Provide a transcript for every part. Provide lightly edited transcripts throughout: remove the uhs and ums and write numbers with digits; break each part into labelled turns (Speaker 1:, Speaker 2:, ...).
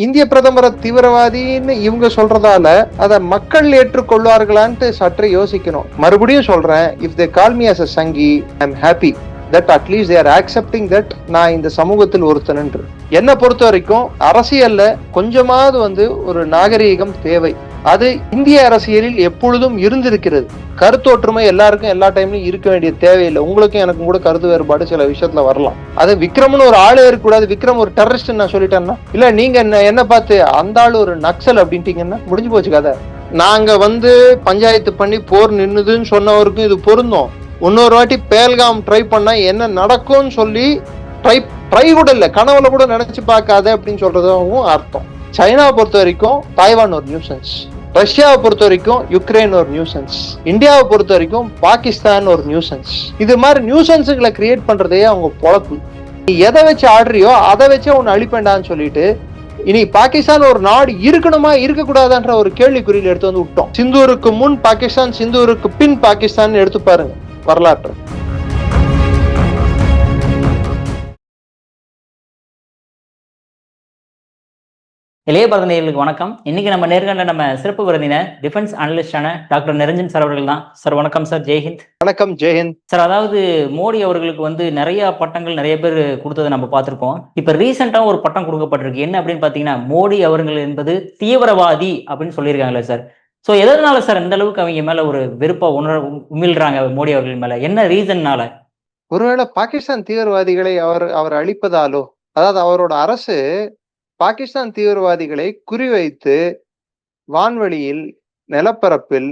Speaker 1: இந்திய பிரதமரை தீவிரவாதின்னு இவங்க சொல்றதால அதை மக்கள் ஏற்றுக்கொள்வார்களான்ட்டு சற்று யோசிக்கணும். மறுபடியும் சொல்றேன், if they call me as a Sanghi, I am happy that at least they are accepting that நான் இந்த சமூகத்தில் ஒருத்தனன்று. என்னை பொறுத்த வரைக்கும் அரசியல்ல கொஞ்சமாவது ஒரு நாகரீகம் தேவை. அது இந்திய அரசியலில் எப்பொழுதும் இருந்திருக்கிறது. கருத்தொற்றுமை எல்லாருக்கும் எல்லா டைம்லயும் இருக்க வேண்டிய தேவையில்லை. உங்களுக்கும் எனக்கும் கூட கருத்து வேறுபாடு சில விஷயத்துல வரலாம். அது விக்ரம்னு ஒரு ஆளே இருக்கக்கூடாது, விக்ரம் ஒரு டெரரிஸ்ட் நான் சொல்லிட்டேன்னா, இல்ல நீங்க என்ன பார்த்து அந்த ஆள் ஒரு நக்சல் அப்படின்ட்டீங்கன்னா முடிஞ்சு போச்சு கதை. நாங்க பஞ்சாயத்து பண்ணி போர் நின்னுதுன்னு சொன்னவருக்கும் இது பொருந்தும். இன்னொரு வாட்டி பேல்காம் ட்ரை பண்ணா என்ன நடக்கும்னு சொல்லி ட்ரை கூட இல்ல, கனவுல கூட நினைச்சு பார்க்காத அப்படின்னு சொல்றதும் அர்த்தம். சைனாவை பொறுத்த வரைக்கும் தாய்வான் ஒரு நியூசன்ஸ், ரஷ்யாவை பொறுத்த வரைக்கும் யுக்ரைன் ஒரு நியூசன்ஸ், இந்தியாவை பொறுத்த வரைக்கும் பாகிஸ்தான் ஒரு நியூசன்ஸ். இது மாதிரி நியூசன்ஸுகளை கிரியேட் பண்றதே அவங்க பொழப்பு. நீ எதை வச்சு ஆடுறியோ அதை வச்சே உன்னை அழிப்பேண்டான்னு சொல்லிட்டு இனி பாகிஸ்தான் ஒரு நாடு இருக்கணுமா இருக்கக்கூடாதுன்ற ஒரு கேள்விக்குறியில் எடுத்து விட்டோம். சிந்தூருக்கு முன் பாகிஸ்தான், சிந்தூருக்கு பின் பாகிஸ்தான் எடுத்து பாருங்க வரலாற்று.
Speaker 2: இளைய பரதநேயர்களுக்கு வணக்கம். இன்னைக்கு நம்ம நேர்காணல நம்ம சிறப்பு விருந்தினர் டிஃபென்ஸ் அனலிஸ்டான டாக்டர் நிரஞ்சன் சார் அவர்கள் தான். சார் வணக்கம் சார். ஜெய்ஹிந்த்.
Speaker 1: வணக்கம். ஜெய்ஹிந்த்
Speaker 2: சார். அதாவது மோடி அவர்களுக்கு நிறைய பட்டங்கள் நிறைய பேர் கொடுத்ததை நம்ம பார்த்துருக்கோம். இப்ப ரீசெண்டா ஒரு பட்டம் கொடுக்கப்பட்டிருக்கு. என்ன அப்படின்னு பாத்தீங்கன்னா, மோடி அவர்கள் என்பது தீவிரவாதி அப்படின்னு சொல்லியிருக்காங்களே சார். ஸோ எதனால சார் இந்த அளவுக்கு அவங்க மேல ஒரு வெறுப்பா உமிழ்றாங்க மோடி அவர்கள் மேல? என்ன ரீசன்னால?
Speaker 1: ஒருவேளை பாகிஸ்தான் தீவிரவாதிகளை அவர் அழிப்பதாலோ, அதாவது அவரோட அரசு பாகிஸ்தான் தீவிரவாதிகளை குறிவைத்து வான்வெளியில், நிலப்பரப்பில்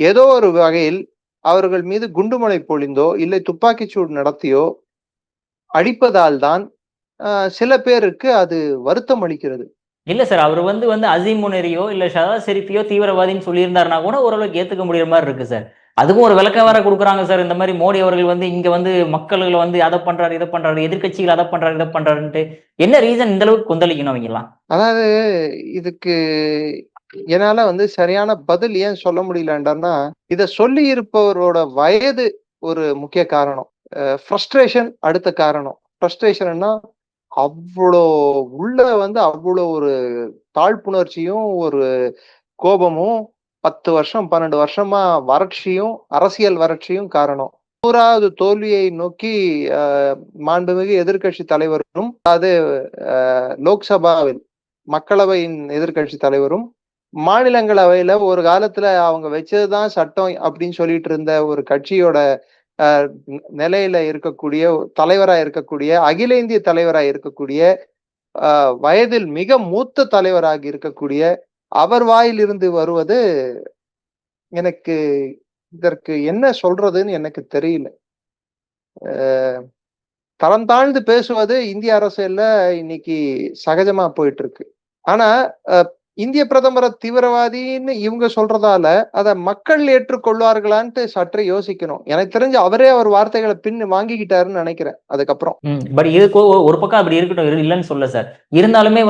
Speaker 1: ஏதோ ஒரு வகையில் அவர்கள் மீது குண்டுமழை பொழிந்தோ இல்லை துப்பாக்கிச்சூடு நடத்தியோ அழிப்பதால் தான் சில பேருக்கு அது வருத்தம் அளிக்கிறது.
Speaker 2: இல்ல சார், அவர் வந்து அசீம் முனேரியோ இல்ல ஷஹபாஸ் ஷெரீஃபையோ தீவிரவாதின்னு சொல்லியிருந்தாருன்னா கூட ஓரளவுக்கு ஏத்துக்க முடியற மாதிரி இருக்கு சார். அதுக்கும் ஒரு விளக்கம் வேற கொடுக்குறாங்க சார். இந்த மாதிரி மோடி அவர்கள் இங்க மக்கள்களை அதை பண்றாரு இதை பண்றாரு, எதிர்கட்சிகள் அதை பண்றாரு இதை பண்றாருன்ட்டு என்ன ரீசன் இந்த அளவுக்கு கொந்தளிக்கணும் அவங்கலாம்?
Speaker 1: அதாவது இதுக்கு என்னால சரியான பதில் ஏன் சொல்ல முடியலன்னா, இத சொல்லி இருப்பவரோட வயது ஒரு முக்கிய காரணம். ஃப்ரஸ்ட்ரேஷன் அடுத்த காரணம். ஃப்ரஸ்ட்ரேஷன்னா அவ்வளோ உள்ள அவ்வளோ ஒரு தாழ்ப்புணர்ச்சியும் ஒரு கோபமும் 10 வருஷம் 12 வருஷமா வறட்சியும் அரசியல் வறட்சியும் காரணம். 100வது தோல்வியை நோக்கி மாண்புமிகு எதிர்கட்சி தலைவரும், அதாவது லோக்சபாவில் மக்களவையின் எதிர்கட்சி தலைவரும், மாநிலங்களவையில ஒரு காலத்துல அவங்க வச்சதுதான் சட்டம் அப்படின்னு சொல்லிட்டு இருந்த ஒரு கட்சியோட நிலையில இருக்கக்கூடிய தலைவரா இருக்கக்கூடிய, அகில இந்திய தலைவராக இருக்கக்கூடிய, வயதில் மிக மூத்த தலைவராக இருக்கக்கூடிய அவர் வாயிலிருந்து வருவது எனக்கு இதற்கு என்ன சொல்றதுன்னு எனக்கு தெரியல. தரம் தாழ்ந்து பேசுவது இந்திய அரசியல்ல இன்னைக்கு சகஜமா போயிட்டு இருக்கு. ஆனா இந்திய பிரதமரை தீவிரவாதின்னு இவங்க சொல்றதால அதை மக்கள் ஏற்றுக்கொள்வார்களான்ட்டு சற்று யோசிக்கணும். எனக்கு தெரிஞ்சு அவரே அவர் வார்த்தைகளை பின் வாங்கிக்கிட்டாருன்னு நினைக்கிறேன். அதுக்கப்புறம்
Speaker 2: பட் இதுக்கு ஒரு பக்கம் அப்படி இருக்கட்டும், இல்லைன்னு சொல்ல சார். இருந்தாலுமே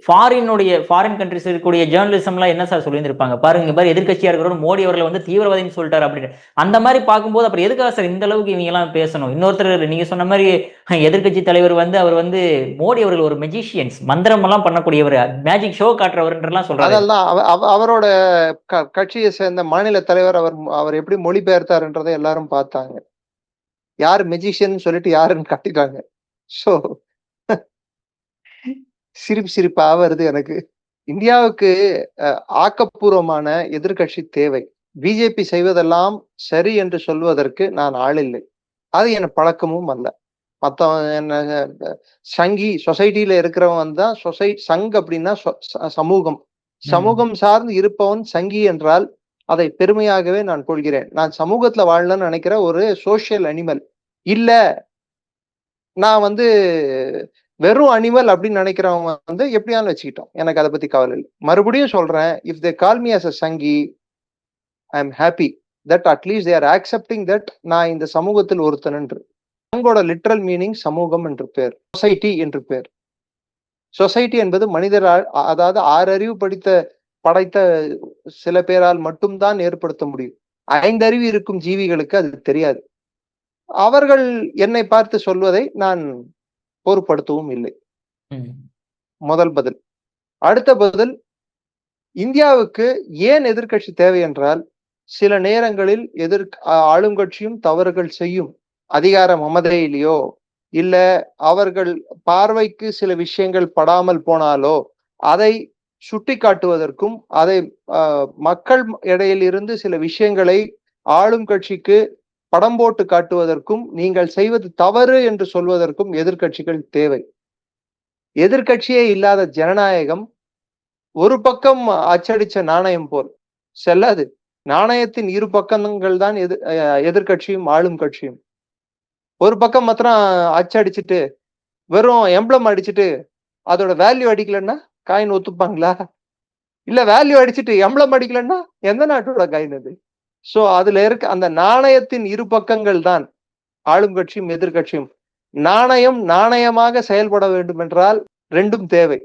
Speaker 2: ஃபாரின் கண்ட்ரிஸ் இருக்கக்கூடிய ஜேர்னலிசம் எல்லாம் என்ன சார் சொல்லியிருந்திருப்பாங்க பாருங்க, பாரு எதிர்கட்சியா இருக்கிற மோடி அவர்களை தீவிரவாதின்னு சொல்லிட்டாரு அப்படின்னு. அந்த மாதிரி பார்க்கும்போது அப்புறம் எதுக்காக சார் இந்த அளவுக்கு இவங்க எல்லாம் பேசணும்? இன்னொருத்தர் நீங்க சொன்ன மாதிரி எதிர்கட்சி தலைவர் அவர் மோடி அவர்கள் ஒரு மெஜிஷியன்ஸ், மந்திரம் எல்லாம் பண்ணக்கூடியவர், மேஜிக் ஷோ காட்டுறவர் சொல்றாரு.
Speaker 1: அவரோட கட்சியை சேர்ந்த மாநில தலைவர் அவர் எப்படி மொழிபெயர்த்தாருன்றதை எல்லாரும் பார்த்தாங்க. யார் மெஜிஷியன் சொல்லிட்டு யாருன்னு காட்டிட்டாங்க. சோ சிரிப்பா வருது எனக்கு. இந்தியாவுக்கு ஆக்கப்பூர்வமான எதிர்கட்சி தேவை. பிஜேபி செய்வதெல்லாம் சரி என்று சொல்வதற்கு நான் ஆள் இல்லை. அது என் பழக்கமும் அல்ல. மத்தவன் என்ன சங்கி சொசைட்டில இருக்கிறவன் தான் சங் அப்படின்னா சமூகம் சார்ந்து இருப்பவன் சங்கி என்றால் அதை பெருமையாகவே நான் கொள்கிறேன். நான் சமூகத்துல வாழணும்னு நினைக்கிற ஒரு சோசியல் அனிமல் இல்ல. நான் வெறும் அனிமல் அப்படின்னு நினைக்கிறவங்க எப்படியான்னு வச்சுக்கிட்டோம். எனக்கு அதை பத்தி கவலை இல்லை. மறுபடியும் சொல்றேன், if they call me as a Sanghi, I am happy that at least they are accepting that நான் இந்த சமூகத்தில் ஒருத்தன் என்று. சங்கோட லிட்ரல் மீனிங் சமூகம் என்று பேர், சொசைட்டி என்று பேர். சொசைட்டி என்பது மனிதரால், அதாவது 6 அறிவு படைத்த சில பேரால் மட்டும்தான் ஏற்படுத்த முடியும். 5 அறிவு இருக்கும் ஜீவிகளுக்கு அது தெரியாது. அவர்கள் என்னை பார்த்து சொல்வதை நான் பொருட்படுத்தவும் இல்லை. முதல் பதில். அடுத்த பதில், இந்தியாவுக்கு ஏன் எதிர்க்கட்சி தேவை என்றால், சில நேரங்களில் ஆளும் கட்சியும் தவறுகள் செய்யும். அதிகார மமதையிலேயோ இல்ல அவர்கள் பார்வைக்கு சில விஷயங்கள் படாமல் போனாலோ அதை சுட்டி காட்டுவதற்கும், அதை மக்கள் இடையில் இருந்து சில விஷயங்களை ஆளும் கட்சிக்கு படம் போட்டு காட்டுவதற்கும், நீங்கள் செய்வது தவறு என்று சொல்வதற்கும் எதிர்க்கட்சிகள் தேவை. எதிர்க்கட்சியே இல்லாத ஜனநாயகம் ஒரு பக்கம் அச்சடிச்ச நாணயம் போல் செல்லாது. நாணயத்தின் இரு பக்கங்கள் தான் எதிர்க்கட்சியும் ஆளும் கட்சியும். ஒரு பக்கம் மாத்திரம் அச்சடிச்சுட்டு வெறும் எம்ப்ளம் அடிச்சுட்டு அதோட வேல்யூ அடிக்கலன்னா காயின் ஒத்துப்பாங்களா? இல்ல வேல்யூ அடிச்சுட்டு எம்ப்ளம் அடிக்கலன்னா எந்த நாட்டோட காயின் அது? சோ அதுல இருக்க அந்த நாணயத்தின் இரு பக்கங்கள் தான் ஆளும் கட்சியும் எதிர்கட்சியும். நாணயம் நாணயமாக செயல்பட வேண்டும் என்றால் ரெண்டும் தேவை.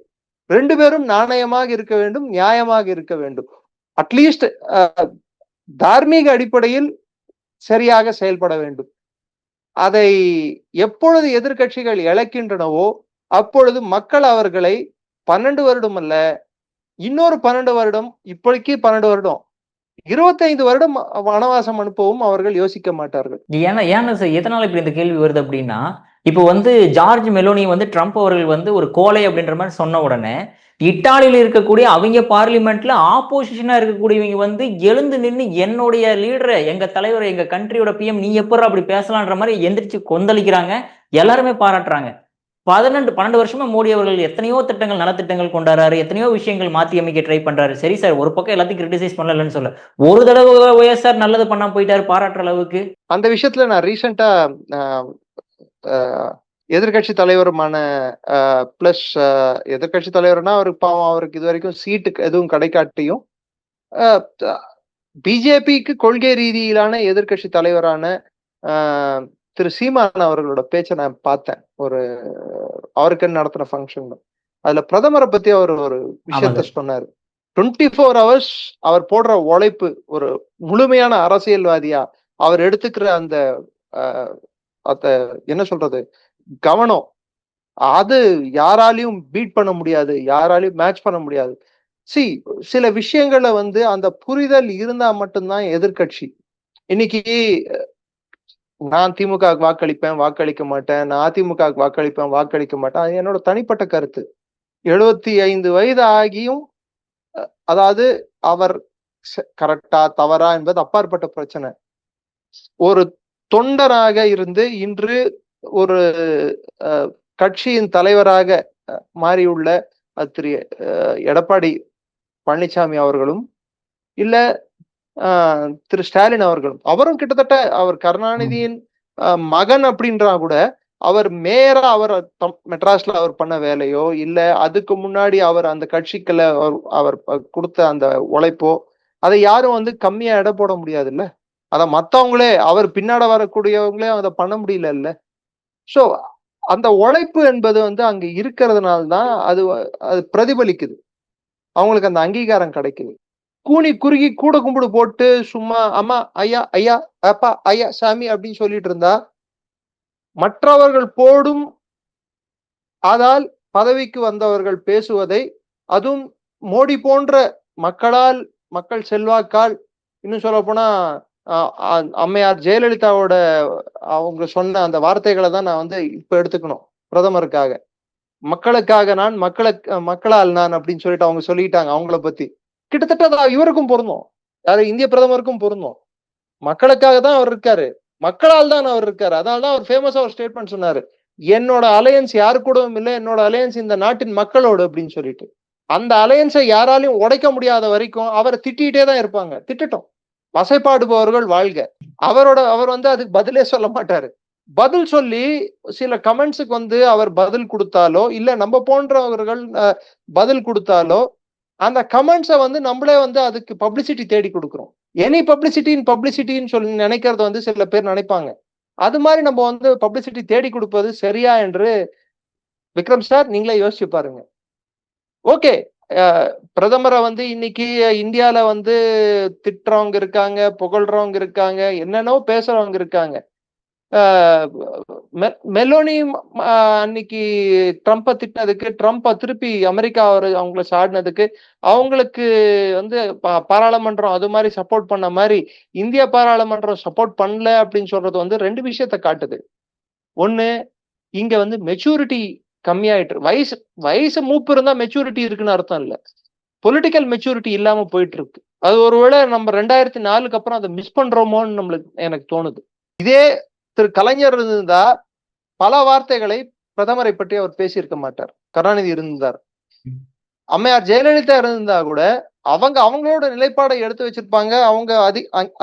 Speaker 1: 2 பேரும் நாணயமாக இருக்க வேண்டும், நியாயமாக இருக்க வேண்டும். அட்லீஸ்ட் தார்மீக அடிப்படையில் சரியாக செயல்பட வேண்டும். அதை எப்பொழுது எதிர்க்கட்சிகள் இழக்கின்றனவோ அப்பொழுது மக்கள் அவர்களை 12 வருடம் அல்ல, இன்னொரு 12 வருடம், இப்போதைக்கு 12 வருடம், 25 வருடம் வனவாசம் அனுப்பவும் அவர்கள் யோசிக்க மாட்டார்கள்.
Speaker 2: ஏன்னா சார் எதனால இப்படி இந்த கேள்வி வருது அப்படின்னா, இப்போ வந்து ஜார்ஜ் மெலோனி வந்து ட்ரம்ப் அவர்கள் வந்து ஒரு கோழை அப்படின்ற மாதிரி சொன்ன உடனே இத்தாலியில இருக்கக்கூடிய அவங்க பார்லிமெண்ட்ல ஆப்போசிஷனா இருக்கக்கூடியவங்க வந்து எழுந்து நின்று என்னுடைய லீடரை, எங்க தலைவர், எங்க கண்ட்ரியோட பிஎம் நீ எப்பறம் அப்படி பேசலான்ற மாதிரி எந்திரிச்சு கொந்தளிக்கிறாங்க. எல்லாருமே பாராட்டுறாங்க. 12 வருஷமா மோடி அவர்கள் எத்தனையோ திட்டங்கள், நலத்திட்டங்கள் கொண்டாடுறாரு, எத்தனையோ விஷயங்கள் மாத்தி அமைக்க ட்ரை பண்றாரு. சரி சார், ஒரு பக்கம் எல்லாத்தையும் கிரிட்டிசைஸ் பண்ணலன்னு சொல்ல, ஒரு தடவை ஒய்எஸ்ஆர் நல்லது பண்ணாம போயிட்டாரு பாராட்டுற அளவுக்கு.
Speaker 1: அந்த விஷயத்துல நான் ரீசெண்டா எதிர்கட்சி தலைவருமான பிளஸ் எதிர்கட்சி தலைவர்னா அவருக்கு பாவம், அவருக்கு இது வரைக்கும் சீட்டு எதுவும் கிடைக்காட்டியும் பிஜேபிக்கு கொள்கை ரீதியிலான எதிர்கட்சி தலைவரான திரு சீமான் அவர்களோட பேச்சை நான் பார்த்தேன். அவருக்கு நடத்தின ஃபங்க்ஷன். அதுல பிரதமரை பத்தி அவர் ஒரு விஷயத்த சொன்னாரு. 24 hours அவர் போடுற உழைப்பு, ஒரு முழுமையான அரசியல்வாதியா அவர் எடுத்துக்கிற அந்த என்ன சொல்றது, கவனம், அது யாராலையும் பீட் பண்ண முடியாது, யாராலையும் மேட்ச் பண்ண முடியாது. சில விஷயங்களை வந்து அந்த புரிதல் இருந்தா மட்டும்தான் எதிர்கட்சி. இன்னைக்கு நான் திமுக வாக்களிப்பேன், வாக்களிக்க மாட்டேன், நான் அதிமுக வாக்களிப்பேன், வாக்களிக்க மாட்டேன், அது என்னோட தனிப்பட்ட கருத்து. 75 வயது ஆகியும், அதாவது அவர் கரெக்டா தவறா என்பது அப்பாற்பட்ட பிரச்சனை. ஒரு தொண்டராக இருந்து இன்று ஒரு கட்சியின் தலைவராக மாறியுள்ள திரு எடப்பாடி பழனிசாமி அவர்களும் இல்ல திரு ஸ்டாலின் அவர்களும், அவரும் கிட்டத்தட்ட அவர் கருணாநிதியின் மகன் அப்படின்றா கூட, அவர் மேயரா அவர் மெட்ராஸ்ல அவர் பண்ண வேலையோ இல்ல அதுக்கு முன்னாடி அவர் அந்த கட்சிக்குள்ள அவர் கொடுத்த அந்த உழைப்போ அதை யாரும் வந்து கம்மியா எடை போட முடியாது இல்ல. அத மத்தவங்களே, அவர் பின்னாட வரக்கூடியவங்களே அதை பண்ண முடியல இல்ல. சோ அந்த உழைப்பு என்பது வந்து அங்க இருக்கிறதுனால்தான் அது பிரதிபலிக்குது, அவங்களுக்கு அந்த அங்கீகாரம் கிடைக்குது. கூனி குறுகி கூட கும்பிடு போட்டு சும்மா அம்மா ஐயா ஐயா அப்பா ஐயா சாமி அப்படின்னு சொல்லிட்டு இருந்தா, மற்றவர்கள் போடும் அதால் பதவிக்கு வந்தவர்கள் பேசுவதை, அதுவும் மோடி போன்ற மக்களால், மக்கள் செல்வாக்கால், இன்னும் சொல்ல போனா அம்மையார் ஜெயலலிதாவோட அவங்க சொன்ன அந்த வார்த்தைகளை தான் நான் வந்து இப்ப எடுத்துக்கணும். பிரதமருக்காக, மக்களுக்காக நான், மக்களால் நான் அப்படின்னு சொல்லிட்டு அவங்க சொல்லிட்டாங்க அவங்கள பத்தி. கிட்டத்தட்ட இவருக்கும் பொருந்தும், யாரு இந்திய பிரதமருக்கும் பொருந்தும். மக்களுக்காக தான் அவர் இருக்காரு, மக்களால் தான் அவர் இருக்காரு. அதனாலதான் அவர் ஃபேமஸா ஒரு ஸ்டேட்மெண்ட் சொன்னாரு, என்னோட அலையன்ஸ் யாரு கூடவும் இல்லை, என்னோட அலையன்ஸ் இந்த நாட்டின் மக்களோடு அப்படின்னு சொல்லிட்டு. அந்த அலையன்ஸை யாராலையும் உடைக்க முடியாத வரைக்கும் அவரை திட்டிகிட்டே தான் இருப்பாங்க. திட்டட்டும், வசைப்பாடுபவர்கள் வாழ்க. அவர் வந்து அதுக்கு பதிலே சொல்ல மாட்டாரு. பதில் சொல்லி சில கமெண்ட்ஸுக்கு வந்து அவர் பதில் கொடுத்தாலோ இல்ல நம்ம போன்றவர்கள் பதில் கொடுத்தாலோ அந்த கமெண்ட்ஸை வந்து நம்மளே வந்து அதுக்கு பப்ளிசிட்டி தேடி கொடுக்குறோம். எனி பப்ளிசிட்டின்னு சொல்லி நினைக்கிறது வந்து சில பேர் நினைப்பாங்க. அது மாதிரி நம்ம வந்து பப்ளிசிட்டி தேடி கொடுப்பது சரியா என்று விக்ரம் சார் நீங்களே யோசிச்சு பாருங்க. ஓகே, பிரதமரை வந்து இன்னைக்கு இந்தியால வந்து திட்டுறவங்க இருக்காங்க, புகழ்றவங்க இருக்காங்க, என்னென்னவோ பேசுறவங்க இருக்காங்க. மெலோனி அன்னைக்கு ட்ரம்ப்பை திட்டினதுக்கு, ட்ரம்ப்பை திருப்பி அமெரிக்கா அவங்கள சாடினதுக்கு, அவங்களுக்கு வந்து பாராளுமன்றம் அது மாதிரி சப்போர்ட் பண்ண மாதிரி இந்திய பாராளுமன்றம் சப்போர்ட் பண்ணல அப்படின்னு சொல்றது வந்து ரெண்டு விஷயத்த காட்டுது. ஒண்ணு, இங்க வந்து மெச்சூரிட்டி கம்மியாயிட்டு, வயசு மூப்பு இருந்தா மெச்சூரிட்டி இருக்குன்னு அர்த்தம் இல்ல. பொலிட்டிக்கல் மெச்சூரிட்டி இல்லாம போயிட்டு இருக்கு. அது ஒருவேளை நம்ம 2004க்கு அப்புறம் அதை மிஸ் பண்றோமோன்னு எனக்கு தோணுது. இதே திரு கலைஞர் இருந்தா பல வார்த்தைகளை பிரதமரை பற்றி அவர் பேசியிருக்க மாட்டார். கருணாநிதி இருந்தார். அம்மையார் ஜெயலலிதா இருந்தா கூட அவங்களோட நிலைப்பாடை எடுத்து வச்சிருப்பாங்க. அவங்க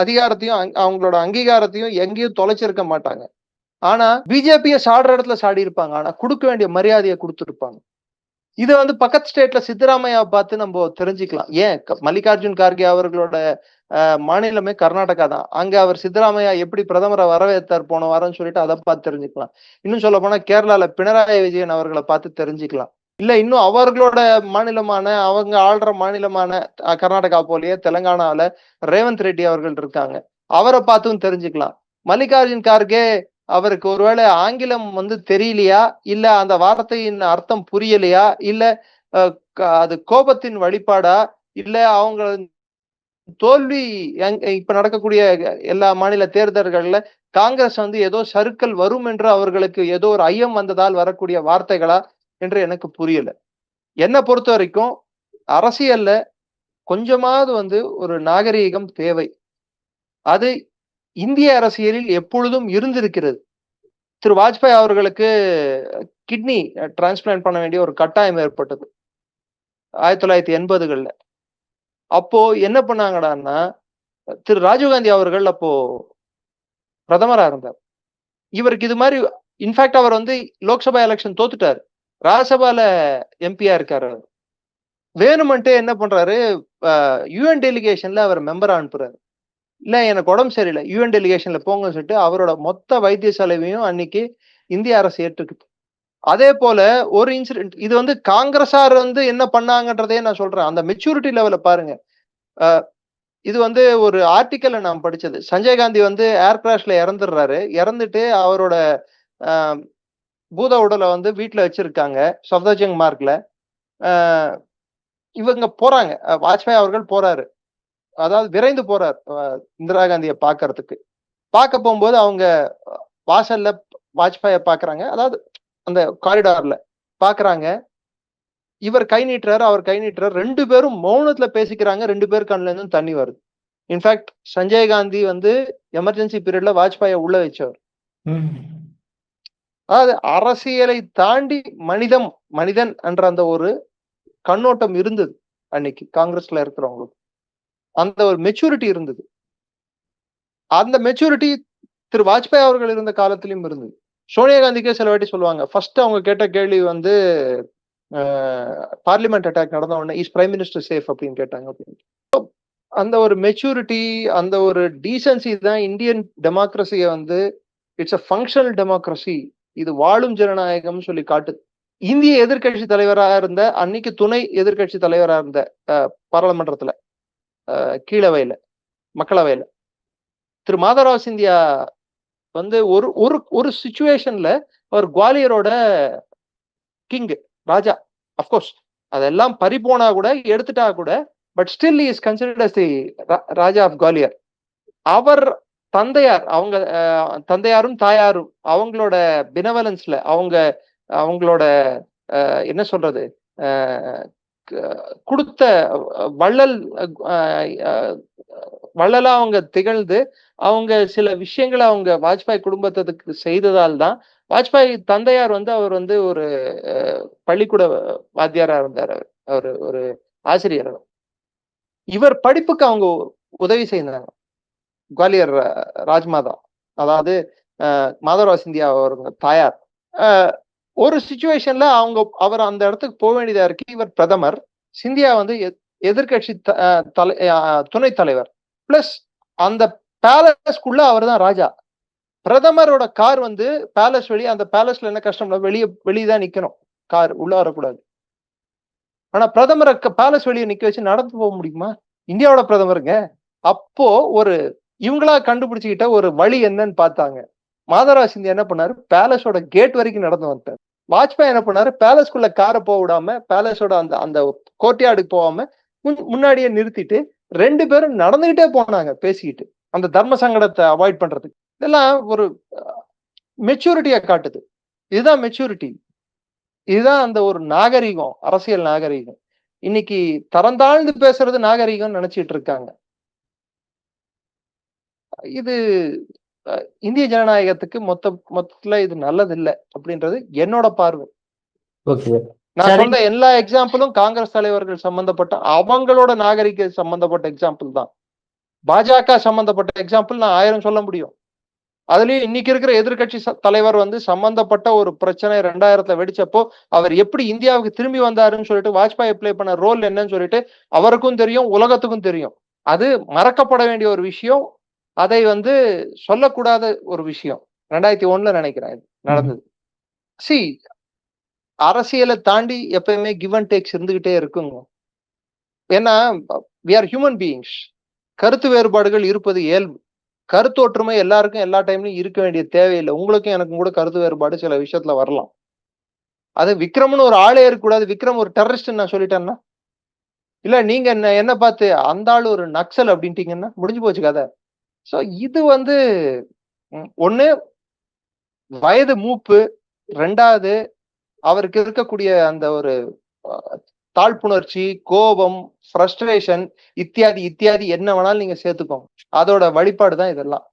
Speaker 1: அதிகாரத்தையும் அவங்களோட அங்கீகாரத்தையும் எங்கேயும் தொலைச்சிருக்க மாட்டாங்க. ஆனா பிஜேபியை சாடுற இடத்துல சாடி இருப்பாங்க. ஆனா கொடுக்க வேண்டிய மரியாதையை கொடுத்துருப்பாங்க. இதை வந்து பக்கத்து ஸ்டேட்ல சித்தராமையாவை பார்த்து நம்ம தெரிஞ்சுக்கலாம். ஏன் மல்லிகார்ஜுன் கார்கே அவர்களோட மாநிலமே கர்நாடகா தான். அங்க அவர் சித்தராமையா எப்படி பிரதமரை வரவேற்றார் போன வாரம்னு சொல்லிட்டு அதை பார்த்து தெரிஞ்சுக்கலாம். இன்னும் சொல்ல போனா கேரளால பினராயி விஜயன் அவர்களை பார்த்து தெரிஞ்சுக்கலாம். இல்ல இன்னும் அவர்களோட மாநிலமான, அவங்க ஆள்ற மாநிலமான கர்நாடகா போலயே தெலுங்கானால ரேவந்த் ரெட்டி அவர்கள் இருக்காங்க. அவரை பார்த்தும் தெரிஞ்சுக்கலாம். மல்லிகார்ஜுன் கார்கே அவருக்கு ஒருவேளை ஆங்கிலம் வந்து தெரியலையா, இல்ல அந்த வார்த்தையின் அர்த்தம் புரியலையா, இல்ல அது கோபத்தின் வழிபாடா, இல்ல அவங்க தோல்வி இப்ப நடக்கக்கூடிய எல்லா மாநில தேர்தல்கள்ல காங்கிரஸ் வந்து ஏதோ சறுக்கல் வரும் என்று அவர்களுக்கு ஏதோ ஒரு ஐயம் வந்ததால் வரக்கூடிய வார்த்தைகளா என்று எனக்கு புரியல. என்னை பொறுத்த வரைக்கும் அரசியல்ல கொஞ்சமாவது வந்து ஒரு நாகரீகம் தேவை. அது இந்திய அரசியலில் எப்பொழுதும் இருந்திருக்கிறது. திரு வாஜ்பாய் அவர்களுக்கு கிட்னி டிரான்ஸ்பிளான்ட் பண்ண வேண்டிய ஒரு கட்டாயம் ஏற்பட்டது 1980கள்ல. அப்போ என்ன பண்ணாங்கடான்னா, திரு ராஜீவ்காந்தி அவர்கள் அப்போ பிரதமரா இருந்தார். இவருக்கு இது மாதிரி இன்ஃபேக்ட் அவர் வந்து லோக்சபா எலெக்ஷன் தோத்துட்டாரு. ராஜ்யசபால எம்பியா இருக்காரு. வேணுமென்ட்டே என்ன பண்றாரு, யூஎன் டெலிகேஷன்ல அவர் மெம்பரா அனுப்புறாரு. இல்ல எனக்கு உடம்பு சரியில்லை, யூஎன் டெலிகேஷன்ல போங்கன்னு சொல்லிட்டு அவரோட மொத்த வைத்திய செலவையும் அன்னைக்கு இந்திய அரசு ஏற்றுக்குது. அதே போல ஒரு இன்சிடென்ட், இது வந்து காங்கிரஸார் வந்து என்ன பண்ணாங்கன்றதே நான் சொல்றேன். அந்த மெச்சூரிட்டி லெவல பாருங்க. இது வந்து ஒரு ஆர்டிக்கல்ல நான் படிச்சது. சஞ்சய் காந்தி வந்து ஏர் கிராஷ்ல இறந்துடுறாரு. இறந்துட்டு அவரோட பூத உடலை வந்து வீட்டுல வச்சிருக்காங்க சப்தர்ஜங் மார்க்ல. இவங்க போறாங்க, வாஜ்பாய் அவர்கள் போறாரு, அதாவது விரைந்து போறார் இந்திரா காந்தியை பாக்குறதுக்கு. பார்க்க போகும்போது அவங்க வாசல்ல வாஜ்பாயை பாக்குறாங்க, அதாவது அந்த காரிடார்ல பாக்குறாங்க. இவர் கை நீட்டுறாரு, அவர் கை நீட்டுறாரு. ரெண்டு பேரும் மௌனத்துல பேசிக்கிறாங்க. ரெண்டு பேர் கண்ணுல இருந்து தண்ணி வருது. இன்ஃபேக்ட் சஞ்சய் காந்தி வந்து எமர்ஜென்சி பீரியட்ல வாஜ்பாயை உள்ள வச்சவர். அதாவது அரசியலை தாண்டி மனிதன் என்ற அந்த ஒரு கண்ணோட்டம் இருந்தது அன்னைக்கு காங்கிரஸ்ல இருக்கிறவங்களுக்கு. அந்த ஒரு மெச்சூரிட்டி இருந்தது. அந்த மெச்சூரிட்டி திரு வாஜ்பாய் அவர்கள் இருந்த காலத்திலும் இருந்தது. சோனியா காந்திக்கே சில வாட்டி சொல்லுவாங்க, ஃபர்ஸ்ட் அவங்க கேட்ட கேள்வி வந்து பார்லிமெண்ட் அட்டாக் நடந்த உடனே இஸ் பிரைம் மினிஸ்டர் சேஃப் அப்படின்னு கேட்டாங்க. அந்த ஒரு மெச்சூரிட்டி, அந்த ஒரு டீசன்சி தான் இந்தியன் டெமோக்ரஸியை வந்து இட்ஸ் அ ஃபங்க்ஷனல் டெமோக்ரஸி, இது வாழும் ஜனநாயகம் சொல்லி காட்டுது. இந்திய எதிர்கட்சி தலைவராக இருந்த அன்னைக்கு துணை எதிர்கட்சி தலைவராக இருந்த பாராளுமன்றத்துல கீழவையில மக்களவையில திரு மாதவராவ் சிந்தியா வந்து ஒரு ஒரு ஒரு சிச்சுவேஷன்ல அவர் குவாலியரோட கிங் ராஜா, அப்கோர்ஸ் அதெல்லாம் பறிபோனா கூட எடுத்துட்டா கூட, but still is considered as the raja of Gwalior. அவர் தந்தையார், அவங்க தந்தையாரும் தாயாரும் அவங்களோட பினவலன்ஸ்ல, அவங்களோட என்ன சொல்றது, கொடுத்த வள்ளலா அவங்க திகழ்ந்து அவங்க சில விஷயங்களை அவங்க வாஜ்பாய் குடும்பத்துக்கு செய்ததால் தான் வாஜ்பாய் தந்தையார் வந்து அவர் வந்து ஒரு பள்ளிக்கூட வாத்தியாரா இருந்தார். அவர் ஒரு ஆசிரியர். இவர் படிப்புக்கு அவங்க உதவி செய்தாங்க. குவாலியர் ராஜ்மாதா, அதாவது மாதவராவ் சிந்தியா அவருங்க தாயார். ஒரு சிச்சுவேஷன்ல அவர் அந்த இடத்துக்கு போக வேண்டியதா இருக்கு. இவர் பிரதமர், சிந்தியா வந்து எதிர்கட்சி துணைத் தலைவர். பிளஸ் அந்த பேலஸ்க்குள்ள அவர் தான் ராஜா. பிரதமரோட கார் வந்து பேலஸ் வெளியே, அந்த பேலஸ்ல என்ன கஷ்டம், வெளியதான் நிக்கணும், கார் உள்ள வரக்கூடாது. ஆனா பிரதமரை பேலஸ் வெளியே நிக்க வச்சு நடந்து போக முடியுமா? இந்தியாவோட பிரதமருங்க. அப்போ ஒரு இவங்களா கண்டுபிடிச்சுக்கிட்ட ஒரு வழி என்னன்னு பார்த்தாங்க. மாதரா சிந்தியா என்ன பண்ணாரு, பேலஸோட கேட் வரைக்கும் நடந்து வந்துட்டாரு. வாஜ்பாய் என்ன பண்ணாரு, பேலஸ்குள்ள காரை போக விடாம, பேலஸோட அந்த அந்த கோர்ட்யார்டுக்கு போகாம முன்னாடியே நிறுத்திட்டு 2 பேரும் நடந்துகிட்டே போனாங்க பேசிக்கிட்டு, அந்த தர்ம சங்கடத்தை அவாய்ட் பண்றதுக்கு. இதெல்லாம் ஒரு மெச்சூரிட்டியா காட்டுது. இதுதான் மெச்சூரிட்டி. இதுதான் அந்த ஒரு நாகரிகம், அரசியல் நாகரிகம். இன்னைக்கு தரந்தாழ்ந்து பேசுறது நாகரிகம் நினைச்சிட்டு இருக்காங்க. இது இந்திய ஜனநாயகத்துக்கு மொத்தத்துல இது நல்லது இல்ல அப்படின்றது என்னோட பார்வை. நான் சொன்ன எல்லா எக்ஸாம்பிளும் காங்கிரஸ் தலைவர்கள் சம்பந்தப்பட்ட அவங்களோட நாகரிக சம்பந்தப்பட்ட எக்ஸாம்பிள் தான். பாஜக சம்பந்தப்பட்ட எக்ஸாம்பிள் நான் 1000 சொல்ல முடியும். அதுலயும் இன்னைக்கு இருக்கிற எதிர்கட்சி தலைவர் சம்பந்தப்பட்ட ஒரு பிரச்சனை 2000 வெடிச்சப்போ அவர் எப்படி இந்தியாவுக்கு திரும்பி வந்தாருன்னு சொல்லிட்டு வாஜ்பாய் பிளே பண்ண ரோல் என்னன்னு சொல்லிட்டு அவருக்கும் தெரியும், உலகத்துக்கும் தெரியும். அது மறக்கப்பட வேண்டிய ஒரு விஷயம். அதை சொல்லக்கூடாத ஒரு விஷயம். 2001 நினைக்கிறேன் நடந்தது. சி, அரசியலை தாண்டி எப்பயுமே கிவ் அண்ட் டேக்ஸ் இருந்துகிட்டே இருக்குங்க. ஏன்னா we are human beings. கருத்து வேறுபாடுகள் இருப்பது இயல்பு. கருத்து ஒற்றுமை எல்லாருக்கும் எல்லா டைம்லயும் இருக்க வேண்டிய தேவையில்லை. உங்களுக்கும் எனக்கும் கூட கருத்து வேறுபாடு சில விஷயத்துல வரலாம். அது விக்ரம்னு ஒரு ஆளே இருக்கக்கூடாது, விக்ரம் ஒரு டெரரிஸ்ட் நான் சொல்லிட்டேன்னா, இல்ல நீங்க என்ன பார்த்து அந்த ஆள் ஒரு நக்சல் அப்படின்ட்டீங்கன்னா முடிஞ்சு போச்சு கதை. சோ இது ஒண்ணு வயது மூப்பு, 2வது அவருக்கு இருக்கக்கூடிய அந்த ஒரு தாழ்ப்புணர்ச்சி, கோபம், ஃப்ரஸ்ட்ரேஷன் இத்தியாதி இத்தியாதி என்ன வேணாலும் நீங்க சேர்த்துக்கோங்க. அதோட வழிபாடு தான் இதெல்லாம்.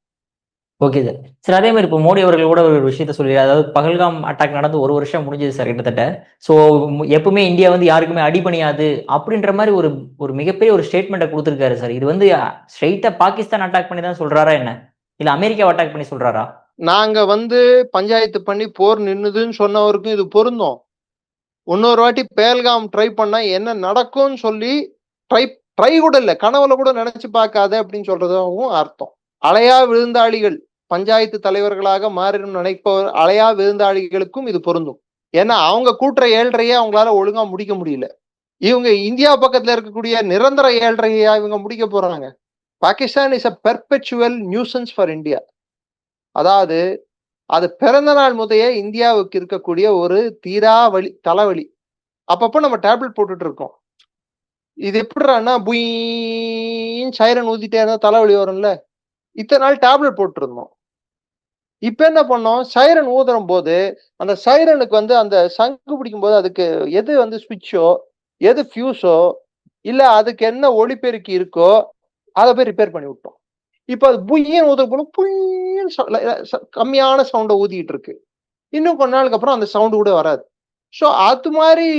Speaker 2: Okay sir. சார் அதே மாதிரி இப்போ மோடி அவர்கள் கூட ஒரு விஷயத்த சொல்லி, அதாவது பகல்காம் அட்டாக் நடந்து 1 வருஷம் முடிஞ்சது சார் கிட்டத்தட்ட. ஸோ எப்பவுமே இந்தியா யாருக்குமே அடிபணியாது அப்படின்ற மாதிரி ஒரு மிகப்பெரிய ஒரு ஸ்டேட்மெண்ட்டை கொடுத்துருக்காரு சார். இது ஸ்ட்ரெயிட்டா பாகிஸ்தான் அட்டாக் பண்ணி தான் சொல்றாரா என்ன, இல்ல அமெரிக்கா அட்டாக் பண்ணி சொல்றாரா?
Speaker 1: நாங்க பஞ்சாயத்து பண்ணி போர் நின்னுதுன்னு சொன்னவருக்கும் இது பொருந்தும். இன்னொரு வாட்டி பேல்காம் ட்ரை பண்ணா என்ன நடக்கும்னு சொல்லி ட்ரை கூட இல்ல, கனவுல கூட நினைச்சு பார்க்காத அப்படின்னு சொல்றதும் அர்த்தம். அலையா விழுந்தாளிகள் பஞ்சாயத்து தலைவர்களாக மாறிடும் நினைப்பவர் அலையா விழுந்தாளிகளுக்கும் இது பொருந்தும். ஏன்னா அவங்க கூட்டுற 7.5 அவங்களால ஒழுங்கா முடிக்க முடியல. இவங்க இந்தியா பக்கத்துல இருக்கக்கூடிய நிரந்தர 7.5 இவங்க முடிக்க போறாங்க. Pakistan is a perpetual nuisance for India. அதாவது அது பிறந்த நாள் முதலே இந்தியாவுக்கு இருக்கக்கூடிய ஒரு தீரா வலி, தலைவலி. அப்பப்போ நம்ம டேப்லெட் போட்டுட்டு இருக்கோம். இது எப்படின்னா புயின்னு சைரன் ஊதிட்டே இருந்தா தலைவலி வரும்ல, இத்தனை நாள் டேப்லெட் போட்டுருந்தோம். இப்ப என்ன பண்ணோம், சைரன் ஊதுறும் போது அந்த சைரனுக்கு அந்த சங்கு பிடிக்கும் போது அதுக்கு எது ஸ்விட்சோ, எது ஃபியூஸோ, இல்ல அதுக்கு என்ன ஒளிபெருக்கி இருக்கோ அதை போய் ரிப்பேர் பண்ணி விட்டோம். இப்ப அது புய்யன்னு ஊதுற போல புய்ன்னு கம்மியான சவுண்டை ஊதிட்டு இருக்கு. இன்னும் கொஞ்ச நாளுக்கு அப்புறம் அந்த சவுண்டு கூட வராது. ஸோ அது மாதிரி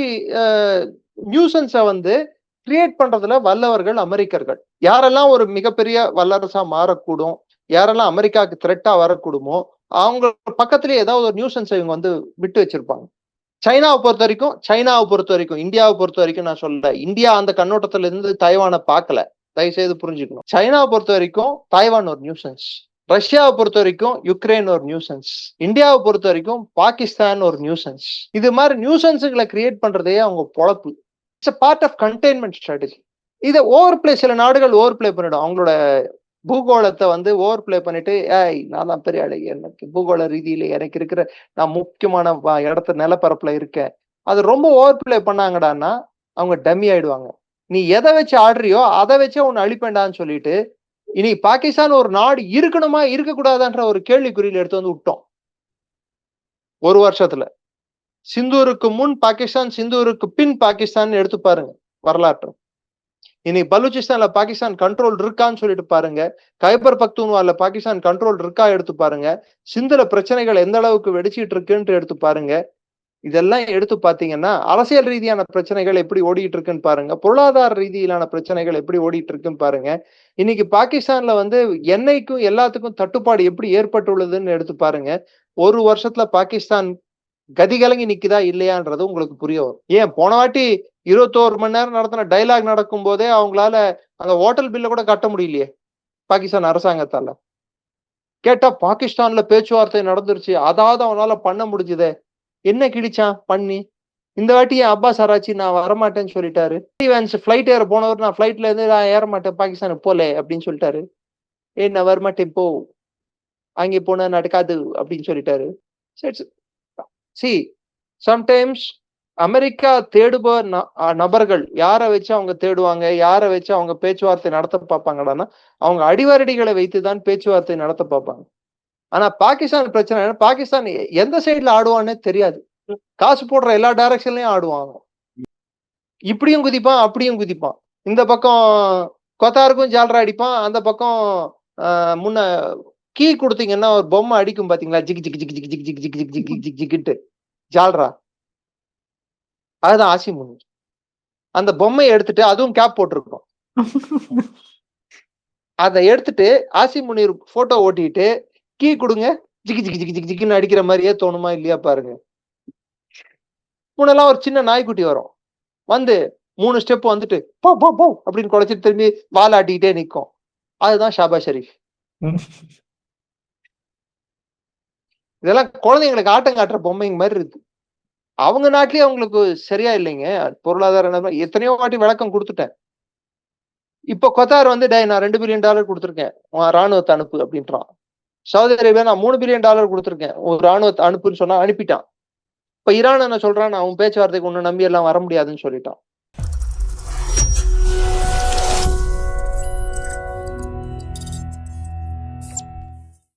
Speaker 1: நியூசன்ஸை கிரியேட் பண்றதுல வல்லவர்கள் அமெரிக்கர்கள். யாரெல்லாம் ஒரு மிகப்பெரிய வல்லரசா மாறக்கூடும், யாரெல்லாம் அமெரிக்காவுக்கு த்ரெட்டா வரக்கூடுமோ அவங்க பக்கத்திலேயே ஏதாவது ஒரு நியூசன்ஸ் இவங்க விட்டு வச்சிருப்பாங்க. சைனாவை பொறுத்த வரைக்கும் இந்தியாவை பொறுத்த வரைக்கும் நான் சொல்ல, இந்தியா அந்த கண்ணோட்டத்துல இருந்து தைவானை பார்க்கல, தயவுசெய்து புரிஞ்சுக்கணும். சைனாவை பொறுத்த வரைக்கும் தாய்வான் ஒரு நியூசன்ஸ், ரஷ்யாவை பொறுத்த வரைக்கும் யுக்ரைன் ஒரு நியூசன்ஸ், இந்தியாவை பொறுத்த வரைக்கும் பாகிஸ்தான் ஒரு நியூசன்ஸ். இது மாதிரி நியூசன்ஸுகளை கிரியேட் பண்றதே அவங்க பொழப்பு. It's a part of containment strategy. இதை சில நாடுகள் ஓவர் பிளே பண்ணிடும். அவங்களோட பூகோளத்தை ஓவர் பிளே பண்ணிட்டு, நான் தான் பெரிய ஆளு, எனக்கு பூகோள ரீதியில எனக்கு இருக்கிற நான் முக்கியமான இடத்த நிலப்பரப்புல இருக்கேன், அது ரொம்ப ஓவர் பிளே பண்ணாங்கடான்னா அவங்க டம்மி ஆயிடுவாங்க. நீ எதை வச்சு ஆடுறியோ அதை வச்சே உன்னை அழிப்பேண்டான்னு சொல்லிட்டு இனி பாகிஸ்தான் ஒரு நாடு இருக்கணுமா இருக்கக்கூடாதுன்ற ஒரு கேள்விக்குறியில் எடுத்து விட்டோம். 1 வருஷத்துல சிந்தூருக்கு முன் பாகிஸ்தான், சிந்தூருக்கு பின் பாகிஸ்தான் எடுத்து பாருங்க வரலாற்று. இனி பலூச்சிஸ்தான்ல பாகிஸ்தான் கண்ட்ரோல் இருக்கான்னு சொல்லிட்டு பாருங்க, கைபர் பக்தூன்வால பாகிஸ்தான் கண்ட்ரோல் இருக்கா எடுத்து பாருங்க, சிந்துல பிரச்சனைகள் எந்த அளவுக்கு வெடிச்சிட்டு இருக்குன்னு எடுத்து பாருங்க. இதெல்லாம் எடுத்து பாத்தீங்கன்னா அரசியல் ரீதியான பிரச்சனைகள் எப்படி ஓடிட்டு இருக்குன்னு பாருங்க, பொருளாதார ரீதியிலான பிரச்சனைகள் எப்படி ஓடிட்டு இருக்குன்னு பாருங்க. இன்னைக்கு பாகிஸ்தான்ல எண்ணெய்க்கும் எல்லாத்துக்கும் தட்டுப்பாடு எப்படி ஏற்பட்டுள்ளதுன்னு எடுத்து பாருங்க. 1 வருஷத்துல பாகிஸ்தான் கதிகலங்கி நிக்குதா இல்லையான்றது உங்களுக்கு புரிய வரும். ஏன் போன வாட்டி 21 மணி நேரம் நடத்தின டைலாக் நடக்கும் போதே அவங்களால அந்த ஹோட்டல் பில்ல கூட கட்ட முடியலையே பாகிஸ்தான் அரசாங்கத்தால. கேட்டா பாகிஸ்தான்ல பேச்சுவார்த்தை நடந்துருச்சு, அதாவது அவனால பண்ண முடிஞ்சதே, என்ன கிழிச்சான் பண்ணி. இந்த வாட்டி அப்பாஸ் ஆராய்ச்சி நான் வரமாட்டேன்னு சொல்லிட்டாரு. ஃபிளைட் ஏற போனவர் நான் ஃபிளைட்ல இருந்து நான் ஏற மாட்டேன் பாகிஸ்தானுக்கு போல அப்படின்னு சொல்லிட்டாரு. நான் வரமாட்டேன் போ. அங்கே போனா நடக்காது அப்படின்னு சொல்லிட்டாரு. சி சம்டைம்ஸ் அமெரிக்கா தேடுபவர் நபர்கள் யாரை வச்சு அவங்க தேடுவாங்க, யாரை வச்சு அவங்க பேச்சுவார்த்தை நடத்த பார்ப்பாங்கடான்னா அவங்க அடிவரடிகளை வைத்துதான் பேச்சுவார்த்தை நடத்த பார்ப்பாங்க. ஆனா பாகிஸ்தான் பிரச்சனை என்ன, பாகிஸ்தான் எந்த சைடுல ஆடுவான்னே தெரியாது. காசு போடுற எல்லா டைரக்ஷன்லயும் ஆடுவாங்க. இப்படியும் குதிப்பான், அப்படியும் குதிப்பான். இந்த பக்கம் கொத்தாருக்கும் ஜால்ரா அடிப்பான், அந்த பக்கம் முன்ன கீ கொடுத்தீங்கன்னா ஒரு பொம்மை அடிக்கும் பாத்தீங்களா, ஜிக் ஜிக் ஜிக் ஜிக் ஜிக் ஜிக் ஜிக் ஜிக் ஜிக் ஜிக் ஜிக்ட்டு ஜால்ரா, அதுதான் ஆசி முனீர். அந்த பொம்மையை எடுத்துட்டு, அதுவும் கேப் போட்டிருக்கும், அதை எடுத்துட்டு ஆசி முனீர் போட்டோ ஓட்டிட்டு கீ கொடுங்க ஜிகி ஜிகி ஜிகி ஜிகி ஜிக்கின்னு அடிக்கிற மாதிரியே தோணுமா இல்லையா பாருங்க. முன்னெல்லாம் ஒரு சின்ன நாய்க்குட்டி வரும், வந்து 3 ஸ்டெப் வந்துட்டு போ போ போ அப்படின்னு குலைச்சிட்டு திரும்பி வால் ஆட்டிக்கிட்டே நிற்கும். அதுதான் ஷாபாஸ் ஷெரீப். இதெல்லாம் குழந்தைங்களுக்கு ஆட்டம் காட்டுற பொம்மைங்க மாதிரி இருக்கு. அவங்க நாட்டிலேயே அவங்களுக்கு சரியா இல்லைங்க பொருளாதார. எத்தனையோ வாட்டி விளக்கம் கொடுத்துட்டேன். இப்ப கொத்தார் வந்து நான் $2 பில்லியன் கொடுத்துருக்கேன் ராணுவத்தை அனுப்பு அப்படின்றான். சவுதி அரேபியா நான் $3 பில்லியன் கொடுத்துருக்கேன் ஒரு ராணுவத்தை அனுப்புன்னு சொன்னா அனுப்பிட்டான். இப்ப ஈரான் என்ன சொல்றான், அவன் பேச்சுவார்த்தைக்கு ஒண்ணு நம்பி எல்லாம் வர முடியாதுன்னு சொல்லிட்டான்.